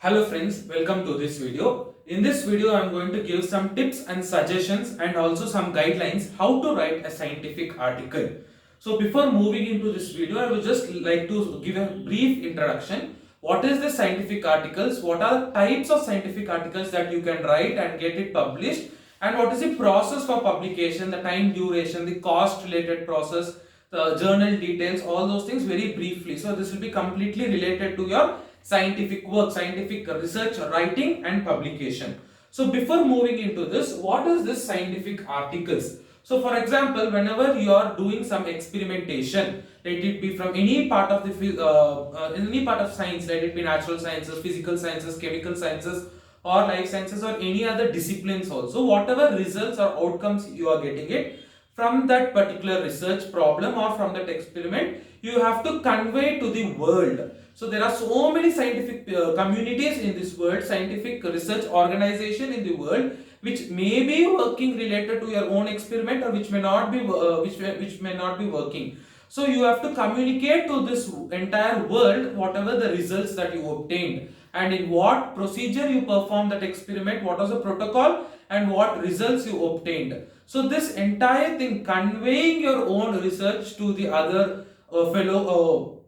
Hello friends, welcome to this video. In this video, I am going to give some tips and suggestions and also some guidelines how to write a scientific article. So before moving into this video, I would just like to give a brief introduction. What is the scientific articles? What are the types of scientific articles that you can write and get it published? And what is the process for publication, the time duration, the cost related process, the journal details, all those things very briefly. So this will be completely related to your scientific work, scientific research, writing and publication. So before moving into this, what is this scientific articles? So for example, whenever you are doing some experimentation, let it be from any part of any part of science, let it be natural sciences, physical sciences, chemical sciences or life sciences or any other disciplines also, whatever results or outcomes you are getting it from that particular research problem or from that experiment, you have to convey to the world. So there are so many scientific communities in this world, scientific research organization in the world, which may be working related to your own experiment or which may not be which may not be working. So you have to communicate to this entire world whatever the results that you obtained and in what procedure you performed that experiment, what was the protocol and what results you obtained. So this entire thing, conveying your own research to the other fellow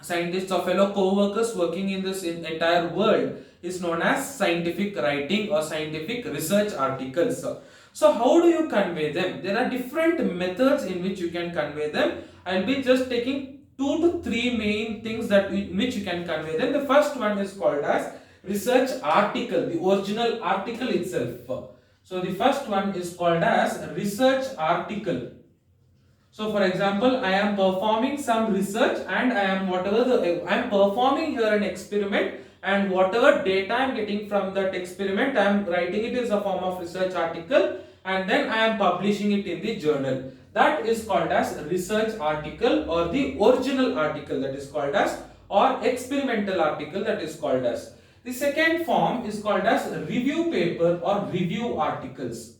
scientists or fellow co-workers working in this entire world is known as scientific writing or scientific research articles. So how do you convey them? There are different methods in which you can convey them. I'll be just taking 2 to 3 main things that in which you can convey them. The first one is called as research article, the original article itself. So the first one is called as research article. So for example, I am performing some research and I am performing here an experiment and whatever data I am getting from that experiment, I am writing it as a form of research article and then I am publishing it in the journal. That is called as research article or the original article, that is called as, or experimental article, that is called as. The second form is called as review paper or review articles.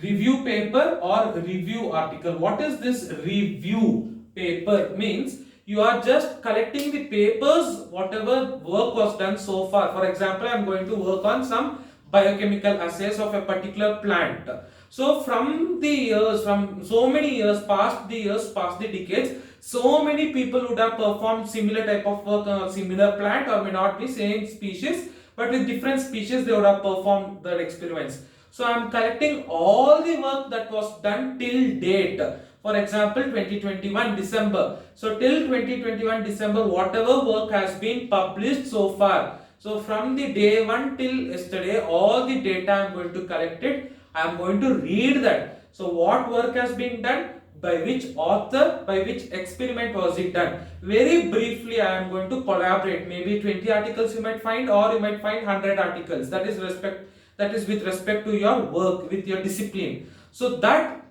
Review paper or review article. What is this review paper? Means you are just collecting the papers, whatever work was done so far. For example, I am going to work on some biochemical assays of a particular plant. So from the years, from so many years, past the decades, so many people would have performed similar type of work on a similar plant or may not be same species, but with different species they would have performed their experiments. So I am collecting all the work that was done till date. For example, 2021 December. So till 2021 December, whatever work has been published so far. So from the day 1 till yesterday, all the data I am going to collect it. I am going to read that. So what work has been done? By which author, by which experiment was it done? Very briefly, I am going to collaborate. Maybe 20 articles you might find, or you might find 100 articles. That is with respect to your work, with your discipline. So that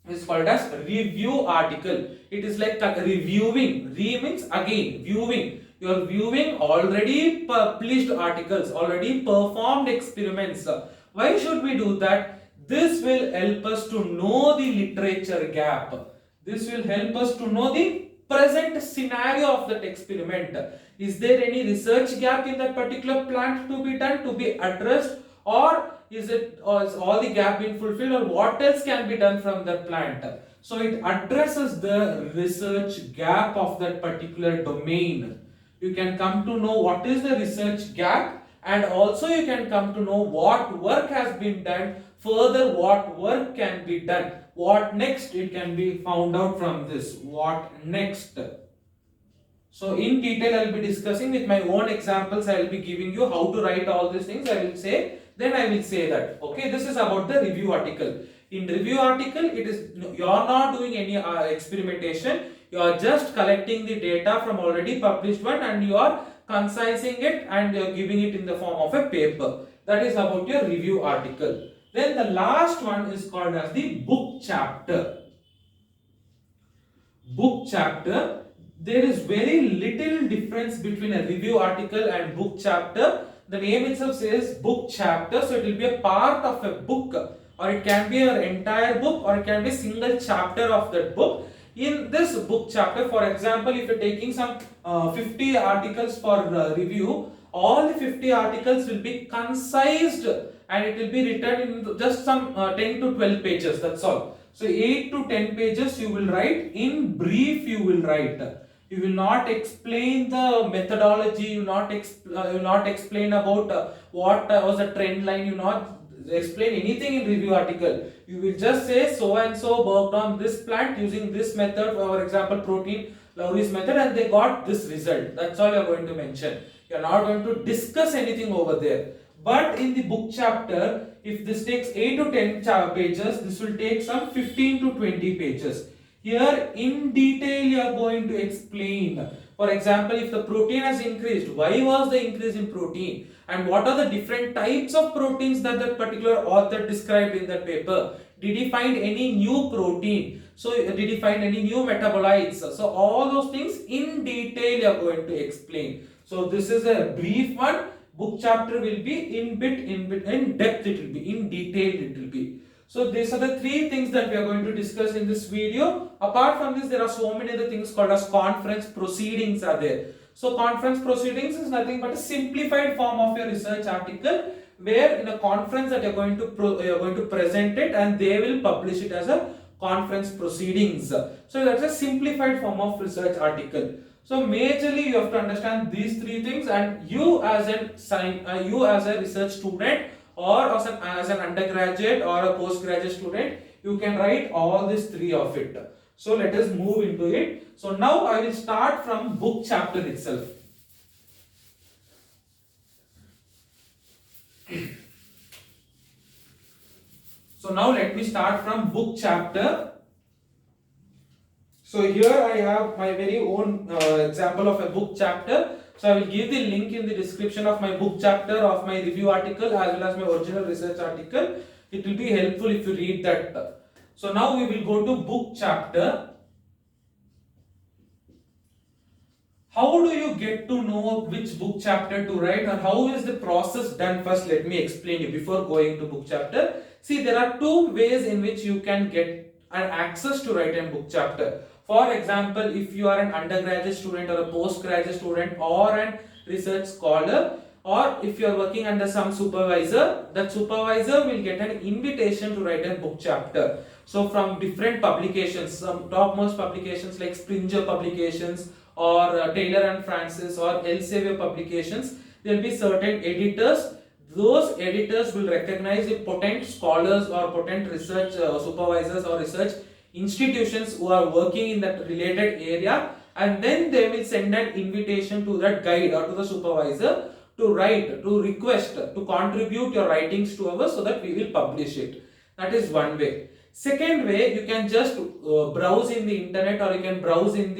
is called as review article. It is like reviewing. Re means again, viewing. You are viewing already published articles, already performed experiments. Why should we do that? This will help us to know the literature gap. This will help us to know the present scenario of that experiment. Is there any research gap in that particular plant to be done, to be addressed, or is all the gap been fulfilled, or what else can be done from that plant? So it addresses the research gap of that particular domain. You can come to know what is the research gap, and also you can come to know what work has been done, further what work can be done, what next it can be found out from this, what next. So in detail I will be discussing with my own examples. I will be giving you how to write all these things. I will say that. Okay, this is about the review article. In review article, it is you are not doing any experimentation. You are just collecting the data from already published one and you are concising it and you are giving it in the form of a paper. That is about your review article. Then the last one is called as the book chapter. Book chapter. There is very little difference between a review article and book chapter. The name itself says book chapter, so it will be a part of a book, or it can be an entire book, or it can be a single chapter of that book. In this book chapter, for example, if you're taking some 50 articles for review, All the 50 articles will be concised and it will be written in just some 10 to 12 pages, that's all. So 8 to 10 pages you will write, in brief you will write. You will not explain the methodology, you will not explain about what was the trend line, you will not explain anything in review article. You will just say so and so worked on this plant using this method, for example protein Lowry's method, and they got this result. That's all you are going to mention. You are not going to discuss anything over there. But in the book chapter, if this takes 8 to 10 pages, this will take some 15 to 20 pages. Here in detail you are going to explain. For example, if the protein has increased, why was the increase in protein? And what are the different types of proteins that that particular author described in that paper? Did he find any new protein? So did he find any new metabolites? So all those things in detail you are going to explain. So this is a brief one. Book chapter will be in depth it will be, in detail it will be. So these are the three things that we are going to discuss in this video. Apart from this, there are so many other things called as conference proceedings are there. So conference proceedings is nothing but a simplified form of your research article, where in a conference that you are going to present it and they will publish it as a conference proceedings. So that's a simplified form of research article. So majorly you have to understand these three things, and you as a research student or as an undergraduate or a postgraduate student, you can write all these three of it. So let us move into it. So now I will start from book chapter itself. So now let me start from book chapter. So here I have my very own example of a book chapter. So I will give the link in the description of my book chapter of my review article as well as my original research article. It will be helpful if you read that. So now we will go to book chapter. How do you get to know which book chapter to write, or how is the process done? First let me explain you before going to book chapter. See, there are two ways in which you can get an access to write a book chapter. For example, if you are an undergraduate student or a postgraduate student or a research scholar, or if you are working under some supervisor, that supervisor will get an invitation to write a book chapter. So from different publications, some topmost publications like Springer publications or Taylor and Francis or Elsevier publications, there will be certain editors. Those editors will recognize the potent scholars or potent research supervisors or research institutions who are working in that related area, and then they will send an invitation to that guide or to the supervisor to write, to request, to contribute your writings to us so that we will publish it. That is one way. Second way, you can just browse in the internet, or you can browse in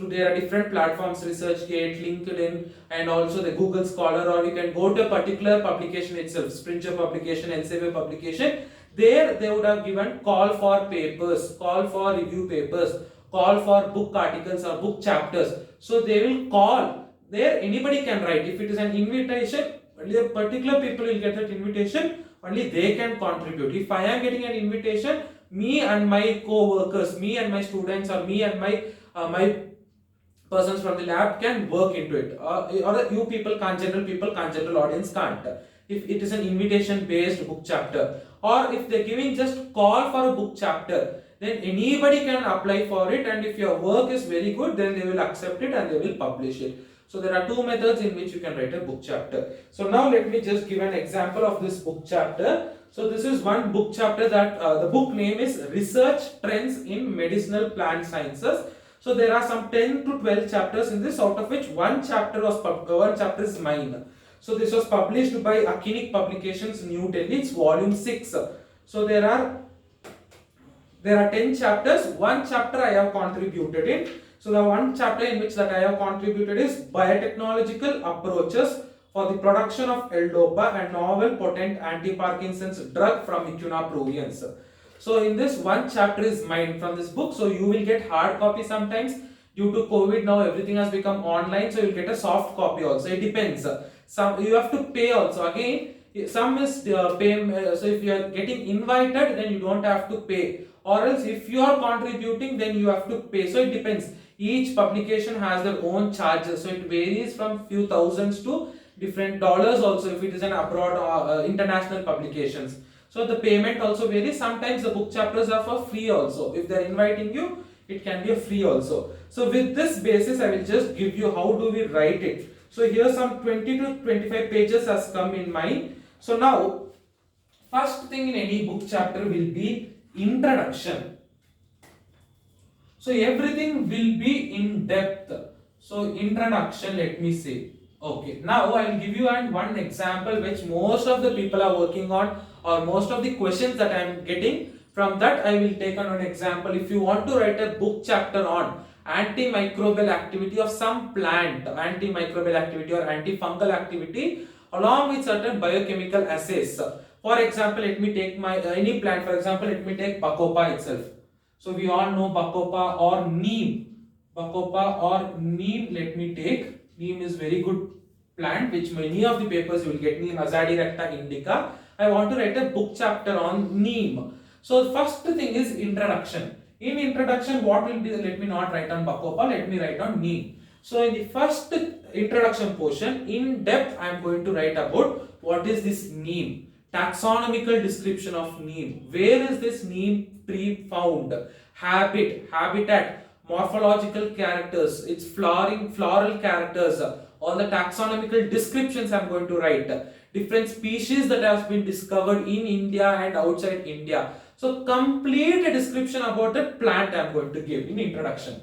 there are different platforms, ResearchGate, LinkedIn, and also the Google Scholar, or you can go to a particular publication itself, Springer publication, Elsevier publication. There they would have given call for papers, call for review papers, call for book articles or book chapters. So they will call. There anybody can write. If it is an invitation, only a particular people will get that invitation, only they can contribute. If I am getting an invitation, me and my co-workers, me and my students, or me and my persons from the lab can work into it. Or you people can't, general audience can't. If it is an invitation based book chapter, or if they're giving just call for a book chapter, then anybody can apply for it, and if your work is very good, then they will accept it and they will publish it. So there are two methods in which you can write a book chapter. So now let me just give an example of this book chapter. So this is one book chapter that the book name is Research Trends in Medicinal Plant Sciences. So there are some 10 to 12 chapters in this, out of which one chapter is mine. So this was published by Akinik Publications, New Delhi. It's volume 6. So there are 10 chapters. One chapter I have contributed in. So the one chapter in which that I have contributed is biotechnological approaches for the production of L-Dopa and novel potent anti-Parkinson's drug from Mucuna pruriens. So in this one chapter is mine from this book. So you will get hard copy sometimes. Due to COVID now everything has become online. So you will get a soft copy also. It depends. Some you have to pay also. Again, some is pay. So if you are getting invited, then you don't have to pay. Or else if you are contributing, then you have to pay. So it depends. Each publication has their own charges. So it varies from few thousands to different dollars also if it is an abroad international publications. So the payment also varies. Sometimes the book chapters are for free also. If they are inviting you, it can be a free also. So with this basis, I will just give you how do we write it. So here some 20 to 25 pages has come in mind. So now, first thing in any book chapter will be introduction. So everything will be in depth. So introduction, let me say. Okay, now I will give you one example which most of the people are working on, or most of the questions that I am getting. From that I will take on an example. If you want to write a book chapter on antimicrobial activity of some plant, antimicrobial activity or antifungal activity along with certain biochemical assays. For example, let me take my any plant. For example, let me take Bacopa itself. So we all know Bacopa or neem. Bacopa or neem, let me take. Neem is very good plant which many of the papers you will get. Neem Azadirachta indica. I want to write a book chapter on neem. So the first thing is introduction. In introduction, what will be, let me not write on Bacopa, let me write on neem. So in the first introduction portion, in depth I am going to write about what is this neem. Taxonomical description of neem. Where is this neem tree found? Habitat, morphological characters, its floral characters, all the taxonomical descriptions I am going to write. Different species that has been discovered in India and outside India. So complete a description about the plant I am going to give in introduction.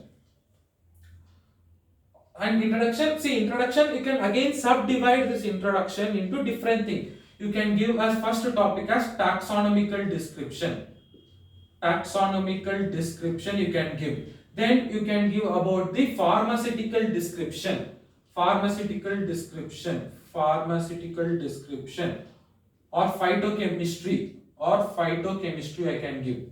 And introduction, see introduction, you can again subdivide this introduction into different things. You can give as first topic as taxonomical description. Taxonomical description you can give. Then you can give about the pharmaceutical description. Pharmaceutical description or phytochemistry I can give.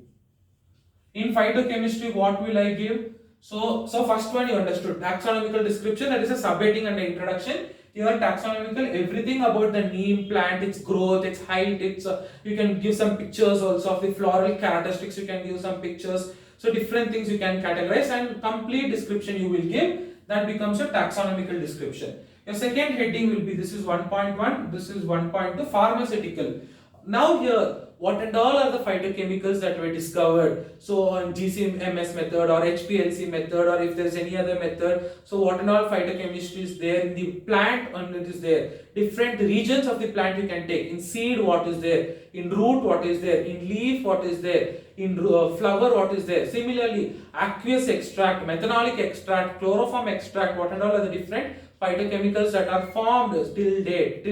In phytochemistry, what will I give? So first one you understood, taxonomical description, that is a subheading and an introduction. Here taxonomical, everything about the neem plant, its growth, its height, its you can give some pictures also of the floral characteristics, you can give some pictures. So different things you can categorize and complete description you will give, that becomes a taxonomical description. Your second heading will be, this is 1.1, this is 1.2, pharmaceutical. Now here, what and all are the phytochemicals that were discovered? So on GCMS method or HPLC method, or if there is any other method, so what and all phytochemistry is there in the plant, and it is there. Different regions of the plant you can take. In seed, what is there? In root, what is there? In leaf, what is there? In flower, what is there? Similarly, aqueous extract, methanolic extract, chloroform extract, what and all are the different phytochemicals that are formed till date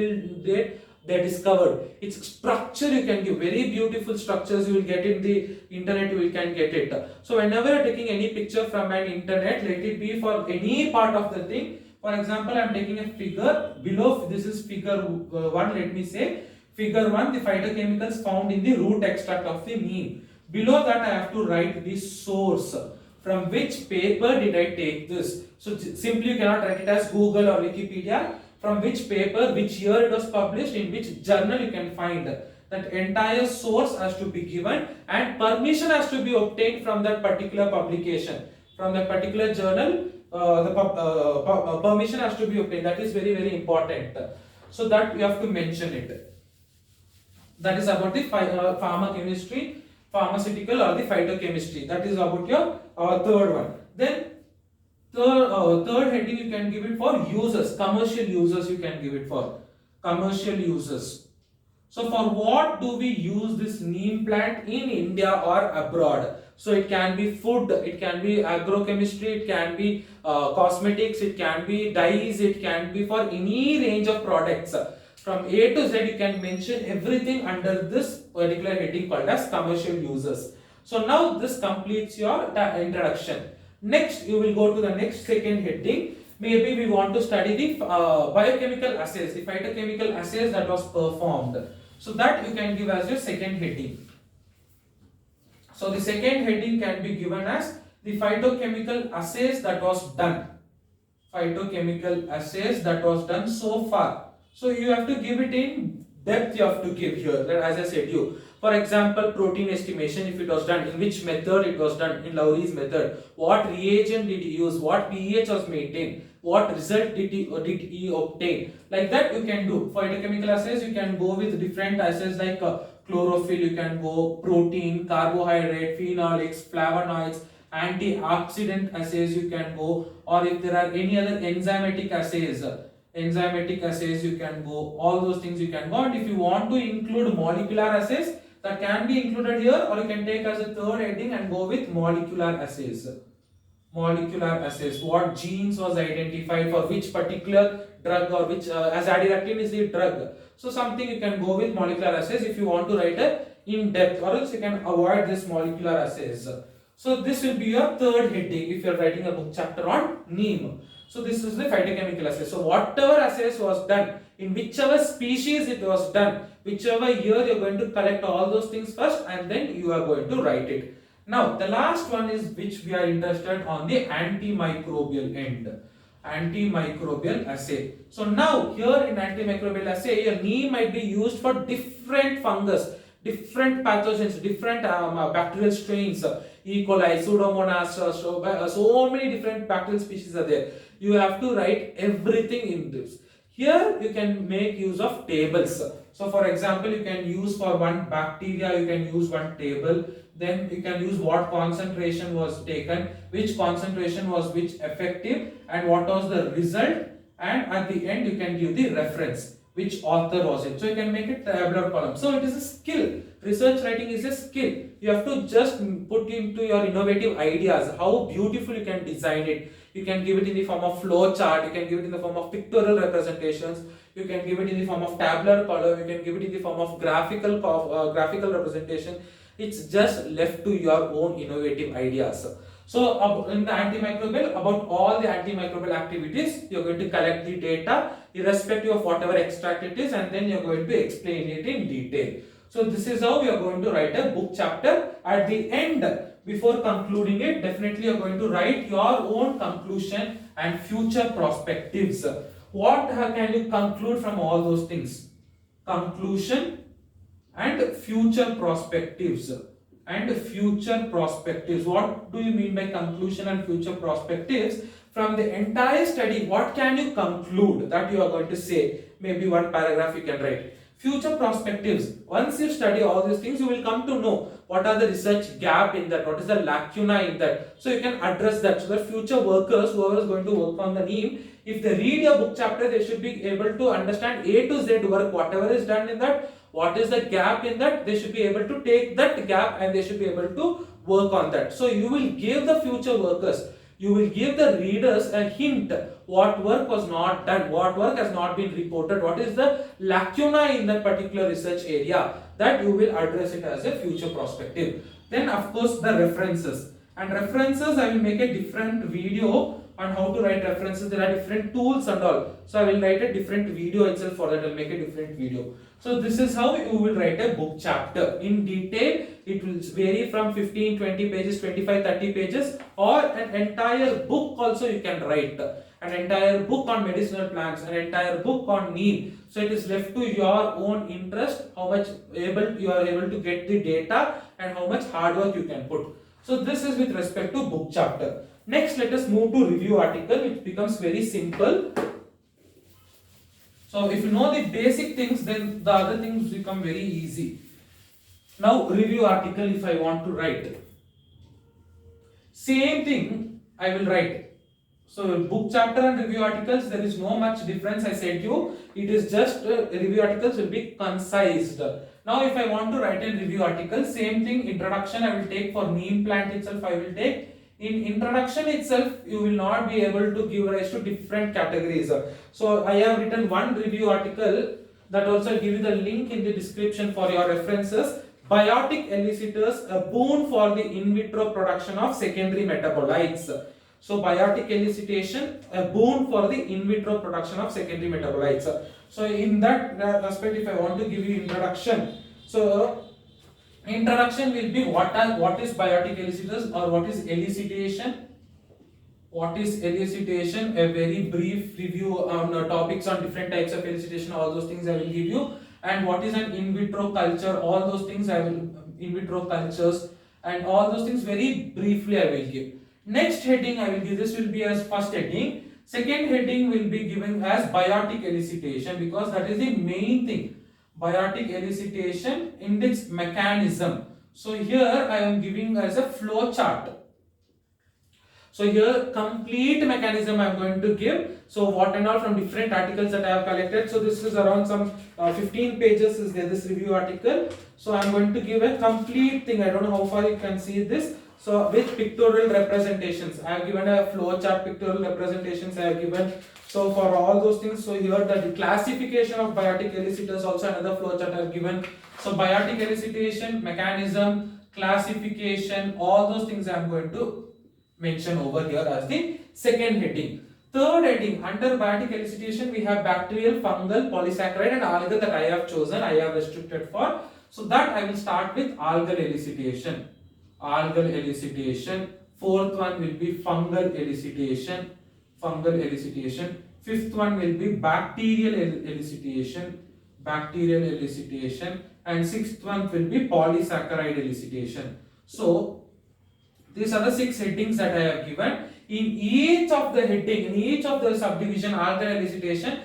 they discovered. Its structure you can give, very beautiful structures you will get in the internet, you can get it. So whenever you are taking any picture from an internet, let it be for any part of the thing. For example, I am taking a figure below, this is figure 1, let me say. Figure 1, the phytochemicals found in the root extract of the neem. Below that I have to write the source. From which paper did I take this? So simply you cannot write it as Google or Wikipedia. From which paper, which year it was published, in which journal you can find. That entire source has to be given and permission has to be obtained from that particular publication. From that particular journal, the permission has to be obtained. That is very, very important. So that you have to mention it. That is about the pharmacochemistry, pharmaceutical or the phytochemistry. That is about your third one. Then third heading you can give it for uses, commercial uses you can give it for, commercial uses. So for what do we use this neem plant in India or abroad? So it can be food, it can be agrochemistry, it can be cosmetics, it can be dyes, it can be for any range of products. From A to Z you can mention everything under this particular heading called as commercial uses. So now this completes your introduction. Next, you will go to the next second heading. Maybe we want to study the biochemical assays, the phytochemical assays that was performed. So that you can give as your second heading. So the second heading can be given as the phytochemical assays that was done. Phytochemical assays that was done so far. So you have to give it in depth you have to give here. That, as I said you, for example, protein estimation, if it was done, in which method it was done, in Lowry's method, what reagent did he use, what pH was maintained, what result did he obtain. Like that you can do. For phytochemical assays, you can go with different assays like chlorophyll, you can go protein, carbohydrate, phenolics, flavonoids, antioxidant assays you can go, or if there are any other enzymatic assays you can go, all those things you can go. And if you want to include molecular assays, that can be included here, or you can take as a third heading and go with molecular assays. Molecular assays, what genes was identified for which particular drug, or which azadirachtin is the drug. So something you can go with molecular assays if you want to write a in depth, or else you can avoid this molecular assays. So this will be your third heading if you are writing a book chapter on neem. So this is the phytochemical assay. So whatever assays was done, in whichever species it was done, whichever year, you are going to collect all those things first and then you are going to write it. Now the last one is which we are interested on the antimicrobial end. Antimicrobial assay. So now here in antimicrobial assay, your neem might be used for different fungus, different pathogens, different bacterial strains, E. coli, Pseudomonas, so many different bacterial species are there. You have to write everything in this. Here you can make use of tables. So for example, you can use for one bacteria, you can use one table. Then you can use what concentration was taken, which concentration was which effective, and what was the result. And at the end you can give the reference, which author was it. So you can make it tabular column. So it is a skill. Research writing is a skill. You have to just put into your innovative ideas, how beautiful you can design it. You can give it in the form of flow chart, you can give it in the form of pictorial representations, you can give it in the form of tabular column, you can give it in the form of graphical representation. It's just left to your own innovative ideas. So in the antimicrobial, about all the antimicrobial activities, you're going to collect the data irrespective of whatever extract it is, and then you're going to explain it in detail. So this is how we are going to write a book chapter. At the end, before concluding it, definitely you're going to write your own conclusion and future perspectives. What can you conclude from all those things? Conclusion and future perspectives. What do you mean by conclusion and future perspectives? From the entire study, what can you conclude that you are going to say? Maybe one paragraph you can write. Future perspectives. Once you study all these things, you will come to know what are the research gap in that, what is the lacuna in that. So you can address that, so that future workers, whoever is going to work on the neem, if they read your book chapter, they should be able to understand A to Z work, whatever is done in that, what is the gap in that, they should be able to take that gap and they should be able to work on that. So you will give the future workers, you will give the readers a hint what work was not done, what work has not been reported, what is the lacuna in that particular research area, that you will address it as a future perspective. Then of course the references. And references, I will make a different video on how to write references. There are different tools and all. So I will write a different video itself for that. I will make a different video. So this is how you will write a book chapter. In detail, it will vary from 15, 20 pages, 25, 30 pages, or an entire book also you can write. An entire book on medicinal plants, an entire book on neem. So it is left to your own interest, how much you are able to get the data and how much hard work you can put. So this is with respect to book chapter. Next, let us move to review article, which becomes very simple. So if you know the basic things, then the other things become very easy. Now review article, if I want to write, same thing I will write. So book chapter and review articles, there is no much difference. I said you, it is just review articles will be concised. Now if I want to write a review article, same thing, introduction I will take for neem plant itself, I will take. In introduction itself, you will not be able to give rise to different categories. So I have written one review article, that also I'll give you the link in the description for your references. Biotic elicitors, a boon for the in vitro production of secondary metabolites. So biotic elicitation, a boon for the in vitro production of secondary metabolites. So in that aspect, if I want to give you introduction, so introduction will be what is biotic elicitors, or what is elicitation. What is elicitation? A very brief review on topics on different types of elicitation, all those things I will give you. and what is an in vitro culture, all those things I will, in vitro cultures and all those things very briefly I will give. Next heading I will give, this will be as first heading. Second heading will be given as biotic elicitation, because that is the main thing. Biotic elicitation in its mechanism. So here I am giving as a flow chart. So here complete mechanism I am going to give. So what and all from different articles that I have collected. So this is around some 15 pages is there, this review article. So I am going to give a complete thing. I don't know how far you can see this. So with pictorial representations, I have given a flow chart, pictorial representations I have given. So for all those things, so here the classification of biotic elicitors, also another flow chart I have given. So biotic elicitation, mechanism, classification, all those things I am going to mention over here as the second heading. Third heading, under biotic elicitation we have bacterial, fungal, polysaccharide and algal that I have chosen, I have restricted for. So that I will start with algal elicitation. Algal elicitation. Fourth one will be fungal elicitation. Fungal elicitation. Fifth one will be bacterial elicitation. Bacterial elicitation. And sixth one will be polysaccharide elicitation. So these are the 6 headings that I have given. In each of the heading, in each of the subdivision algal elicitation,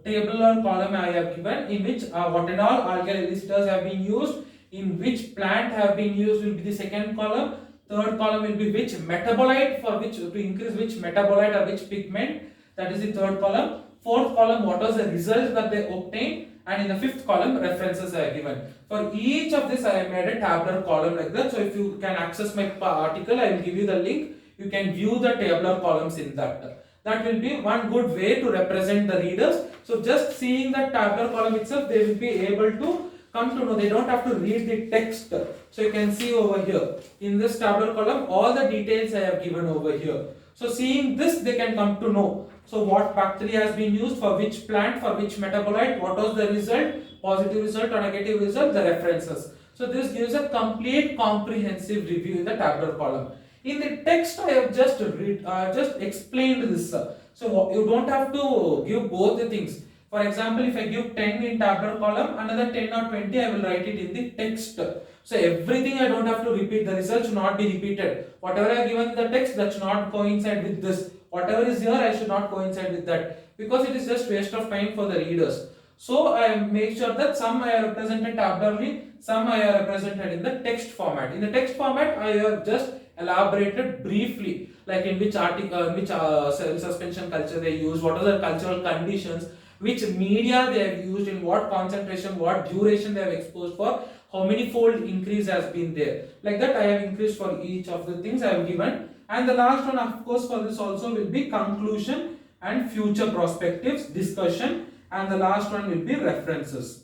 tabular column I have given, in which what and all algal elicitors have been used, in which plant have been used will be the second column. Third column will be which metabolite, for which to increase which metabolite or which pigment, that is the third column. Fourth column, what was the result that they obtained, and in the fifth column references I have given. For each of this I have made a tabular column like that. So if you can access my article, I will give you the link. You can view the tabular columns in that. That will be one good way to represent the readers. So just seeing the tabular column itself, they will be able to come to know. They don't have to read the text. So you can see over here in this tabular column all the details I have given over here. So seeing this, they can come to know. So what bacteria has been used for which plant, for which metabolite, what was the result, positive result or negative result, the references. So this gives a complete comprehensive review in the tabular column. In the text I have just explained this. So you don't have to give both the things. For example, if I give 10 in tabular column, another 10 or 20 I will write it in the text. So everything I don't have to repeat, the result should not be repeated. Whatever I have given in the text, that should not coincide with this. Whatever is here, I should not coincide with that, because it is just waste of time for the readers. So I make sure that some I have represented tabularly, some I have represented in the text format. In the text format, I have just elaborated briefly, like in which article, which cell suspension culture they use, what are the cultural conditions, which media they have used, in what concentration, what duration they have exposed for, how many fold increase has been there. Like that I have increased for each of the things I have given. And the last one, of course, for this also will be conclusion and future perspectives, discussion, and the last one will be references.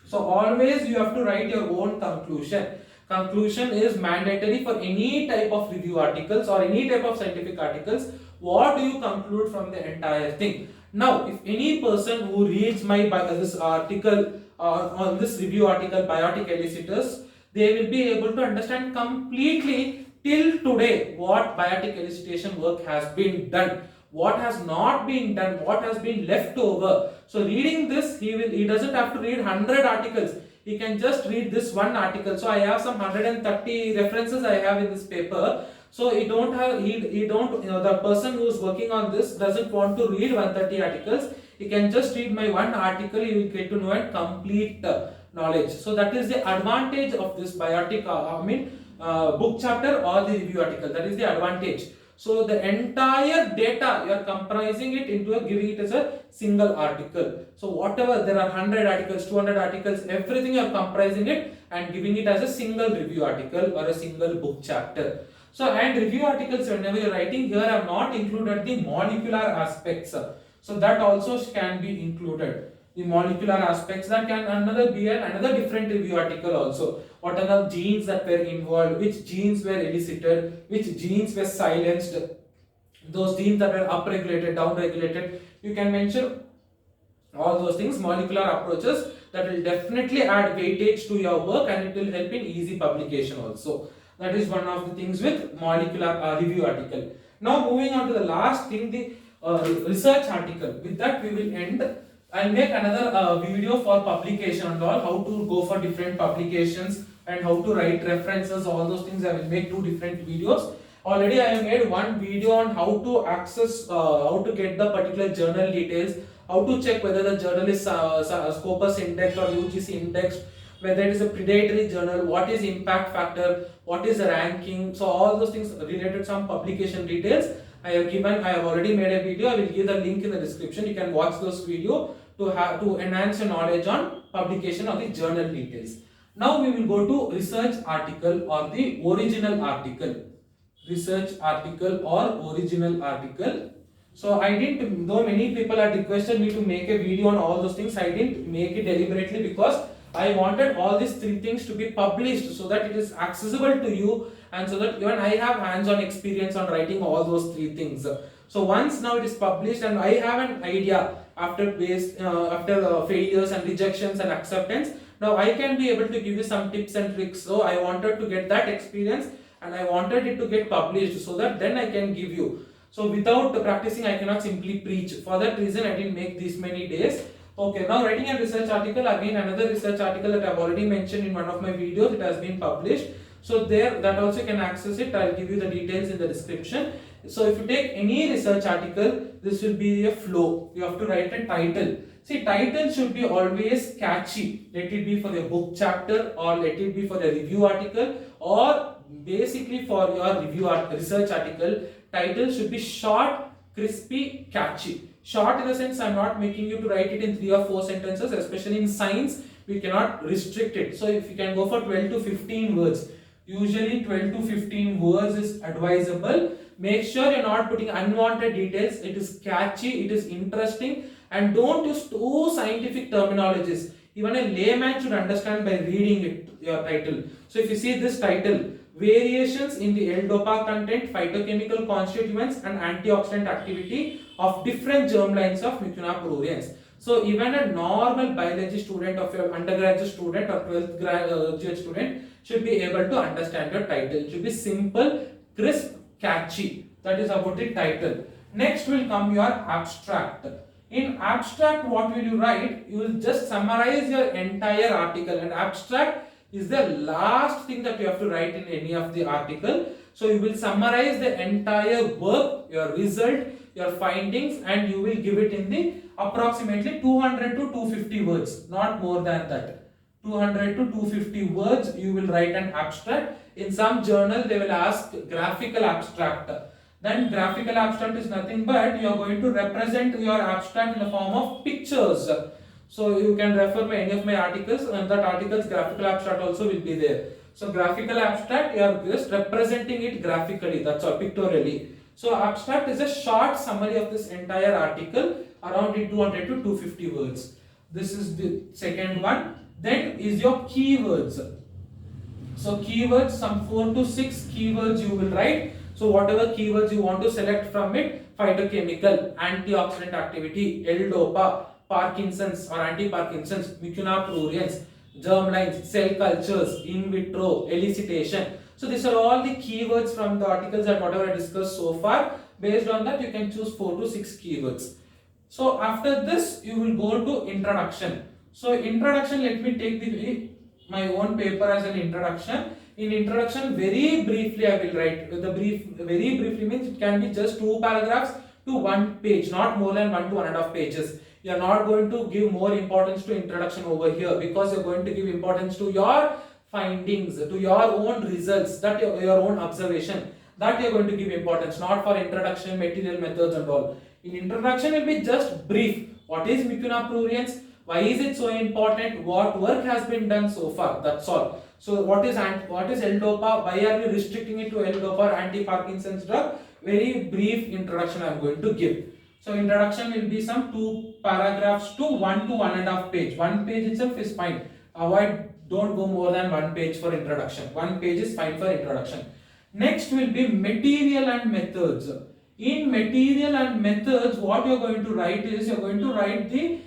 So always you have to write your own conclusion. Conclusion is mandatory for any type of review articles or any type of scientific articles. What do you conclude from the entire thing? Now, if any person who reads my this article on this review article, biotic elicitors, they will be able to understand completely till today what biotic elicitation work has been done, what has not been done, what has been left over. So reading this, he doesn't have to read 100 articles. He can just read this one article. So I have some 130 references I have in this paper. So he don't have, the person who is working on this doesn't want to read 130 articles. He can just read my one article. He will get to know and complete knowledge. So that is the advantage of this biotic, book chapter or the review article. That is the advantage. So the entire data you are comprising it into giving it as a single article. So whatever there are 100 articles, 200 articles, everything you are comprising it and giving it as a single review article or a single book chapter. So and review articles, whenever you are writing, here I have not included the molecular aspects. So that also can be included. The molecular aspects, that can be another different review article also. What are the genes that were involved, which genes were elicited, which genes were silenced, those genes that were upregulated, downregulated. You can mention all those things, molecular approaches, that will definitely add weightage to your work and it will help in easy publication also. That is one of the things with molecular review article. Now moving on to the last thing, the research article. With that we will end I'll make another video for publication and all, how to go for different publications and how to write references, all those things. I will make two different videos. Already I have made one video on how to access, how to get the particular journal details, how to check whether the journal is Scopus indexed or UGC indexed, whether it is a predatory journal, what is impact factor, what is the ranking. So all those things related to some publication details I have already made a video. I will give the link in the description. You can watch those video to enhance your knowledge on publication of the journal details. Now we will go to research article or the original article. Research article or original article. So I didn't, though many people had requested me to make a video on all those things, I didn't make it deliberately because I wanted all these three things to be published so that it is accessible to you and so that even I have hands-on experience on writing all those three things. So once now it is published and I have an idea after failures and rejections and acceptance, now I can be able to give you some tips and tricks. So I wanted to get that experience and I wanted it to get published so that then I can give you. So without practicing I cannot simply preach. For that reason I didn't make these many days. Okay, now writing a research article, again another research article that I have already mentioned in one of my videos, it has been published. So there, that also you can access it. I'll give you the details in the description. So if you take any research article, this will be a flow. You have to write a title. See, title should be always catchy. Let it be for the book chapter or let it be for the review article or basically for your research article. Title should be short, crispy, catchy. Short in the sense I'm not making you to write it in 3 or 4 sentences, especially in science we cannot restrict it. So if you can go for 12 to 15 words, usually 12 to 15 words is advisable. Make sure you're not putting unwanted details. It is catchy, it is interesting, and don't use too scientific terminologies. Even a layman should understand by reading it, your title. So if you see this title, variations in the L-DOPA content, phytochemical constituents and antioxidant activity of different germlines of Mucuna pruriens. So even a normal biology student of your undergraduate student or 12th graduate student should be able to understand your title. It should be simple, crisp, catchy. That is about the title. Next will come your abstract. In abstract, what will you write? You will just summarize your entire article. And abstract is the last thing that you have to write in any of the article. So you will summarize the entire work, your result, your findings, and you will give it in the approximately 200 to 250 words, not more than that. 200 to 250 words you will write an abstract. In some journal they will ask graphical abstract. Then graphical abstract is nothing but you are going to represent your abstract in the form of pictures. So you can refer to any of my articles, and that article's graphical abstract also will be there. So graphical abstract, you are just representing it graphically, that's all, pictorially. So abstract is a short summary of this entire article, around 200 to 250 words. This is the second one. Then is your keywords. So keywords, some 4 to 6 keywords you will write. So whatever keywords you want to select from it, phytochemical, antioxidant activity, L-DOPA, Parkinson's or anti-Parkinson's, Mucuna pruriens, germlines, cell cultures, in vitro, elicitation. So these are all the keywords from the articles that whatever I discussed so far. Based on that, you can choose 4 to 6 keywords. So after this, you will go to introduction. So introduction, let me take my own paper as an introduction. In introduction, very briefly I will write. Very briefly means it can be just 2 paragraphs to 1 page, not more than 1 to 1.5 pages. You are not going to give more importance to introduction over here because you are going to give importance to your findings, to your own results, that your own observation, that you are going to give importance, not for introduction, material, methods and all. In introduction will be just brief. What is Mucuna pruriens? Why is it so important? What work has been done so far? That's all. So what is L-DOPA? Why are we restricting it to L-DOPA or anti-Parkinson's drug? Very brief introduction I am going to give. So introduction will be some 2 paragraphs to 1 to 1.5 page. 1 page itself is fine. Don't go more than 1 page for introduction. 1 page is fine for introduction. Next will be material and methods. In material and methods, what you are going to write is you are going to write the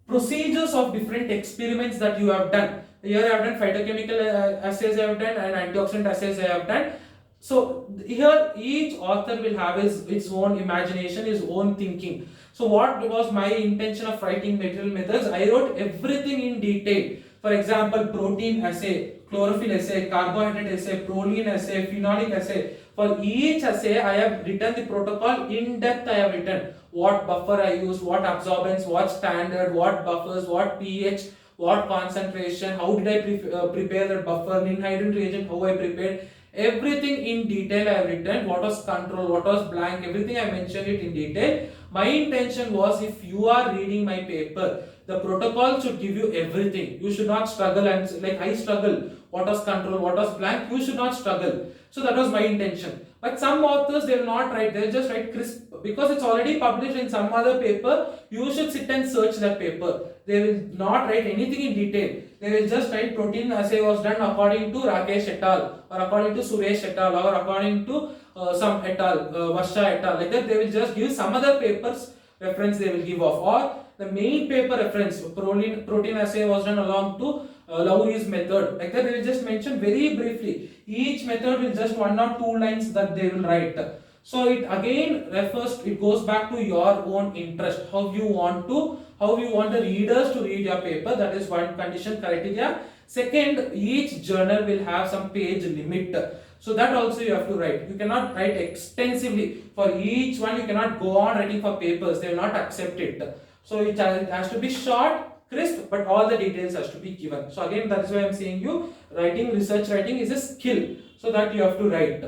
procedures of different experiments that you have done. Here I have done phytochemical assays I have done and antioxidant assays I have done. So here each author will have its own imagination, his own thinking. So what was my intention of writing material methods? I wrote everything in detail. For example, protein assay, chlorophyll assay, carbohydrate assay, proline assay, phenolic assay. For each assay, I have written the protocol in depth. I have written what buffer I use, what absorbance, what standard, what buffers, what pH, what concentration, how did I prepare that buffer, in hydrogen reagent, how I prepared. Everything in detail I have written, what was control, what was blank, everything I mentioned it in detail. My intention was, if you are reading my paper, the protocol should give you everything. You should not struggle and like I struggle. What was control, what was blank, you should not struggle. So that was my intention. But some authors, they will not write, they will just write crisp. Because it's already published in some other paper, you should sit and search that paper. They will not write anything in detail. They will just write protein assay was done according to Rakesh et al. Or according to Suresh et al. Or according to some et al. Varsha et al. Like that, they will just give some other papers reference they will give off. Or the main paper reference, protein assay was done along to Lowry's method. Like that, they will just mention very briefly. Each method will just 1 or 2 lines that they will write. So it again refers, it goes back to your own interest, how you want the readers to read your paper. That is one condition criteria. Second, each journal will have some page limit. So that also you have to write. You cannot write extensively. For each one, you cannot go on writing for papers. They will not accept it. So it has to be short, crisp, but all the details has to be given. So again, that is why I am saying you, research writing is a skill. So that you have to write.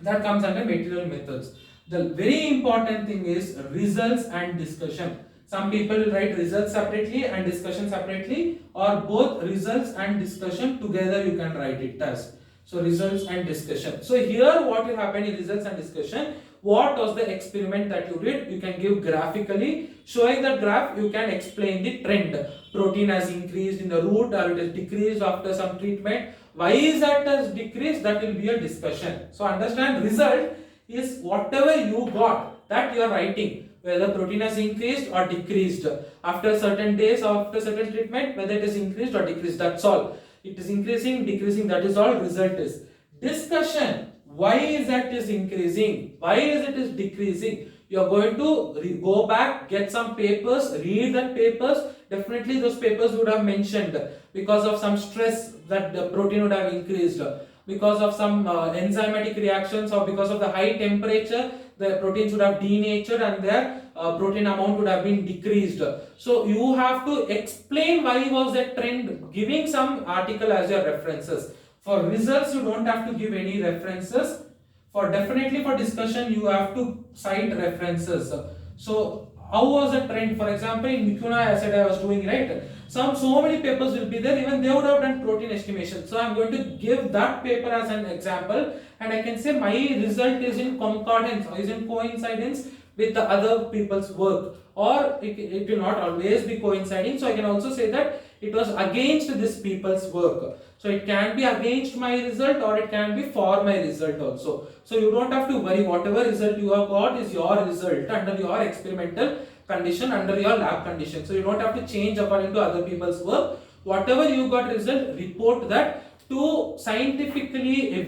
That comes under material methods. The very important thing is results and discussion. Some people will write results separately and discussion separately, or both results and discussion together you can write it as. So results and discussion. So here what will happen in results and discussion, what was the experiment that you did, you can give graphically. Showing the graph, you can explain the trend. Protein has increased in the root or it has decreased after some treatment. Why is that has decreased? That will be a discussion. So understand, result is whatever you got that you are writing, whether protein has increased or decreased after certain days or after certain treatment, whether it is increased or decreased. That's all. It is increasing, decreasing. That is all result is. Discussion. Why is that is increasing? Why is it is decreasing? You are going to go back, get some papers, read that papers. Definitely those papers would have mentioned because of some stress that the protein would have increased, because of some enzymatic reactions, or because of the high temperature, the proteins would have denatured and their protein amount would have been decreased. So you have to explain why was that trend, giving some article as your references. For results, you don't have to give any references. Definitely for discussion, you have to cite references. So how was the trend? For example, in Mucuna acid I was doing, right? So many papers will be there, even they would have done protein estimation. So I am going to give that paper as an example, and I can say my result is in concordance or is in coincidence with the other people's work, or it will not always be coinciding. So I can also say that it was against this people's work. So it can be against my result or it can be for my result also. So you don't have to worry, whatever result you have got is your result under your experimental condition, under your lab condition. So you don't have to change according to other people's work. Whatever you got result, report that to scientifically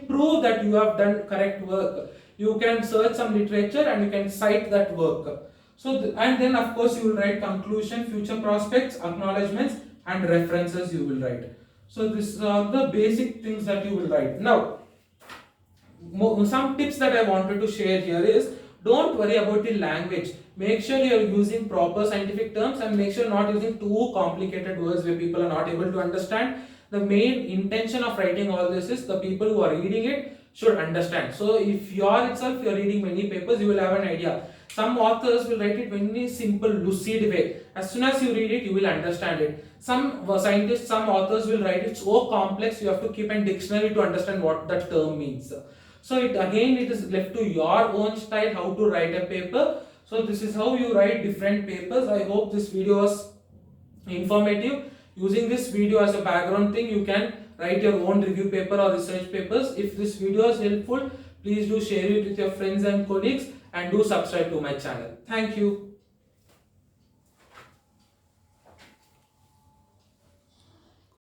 prove that you have done correct work. You can search some literature and you can cite that work. So and then of course you will write conclusion, future prospects, acknowledgements and references you will write. So these are the basic things that you will write. Now some tips that I wanted to share here is, don't worry about the language. Make sure you are using proper scientific terms and make sure not using too complicated words where people are not able to understand. The main intention of writing all this is the people who are reading it should understand. So if you are reading many papers, you will have an idea. Some authors will write it very simple, lucid way. As soon as you read it, you will understand it. Some scientists, some authors will write it so complex, you have to keep a dictionary to understand what that term means. So it is left to your own style how to write a paper. So this is how you write different papers. I hope this video was informative. Using this video as a background thing, you can write your own review paper or research papers. If this video is helpful, please do share it with your friends and colleagues and do subscribe to my channel. Thank you.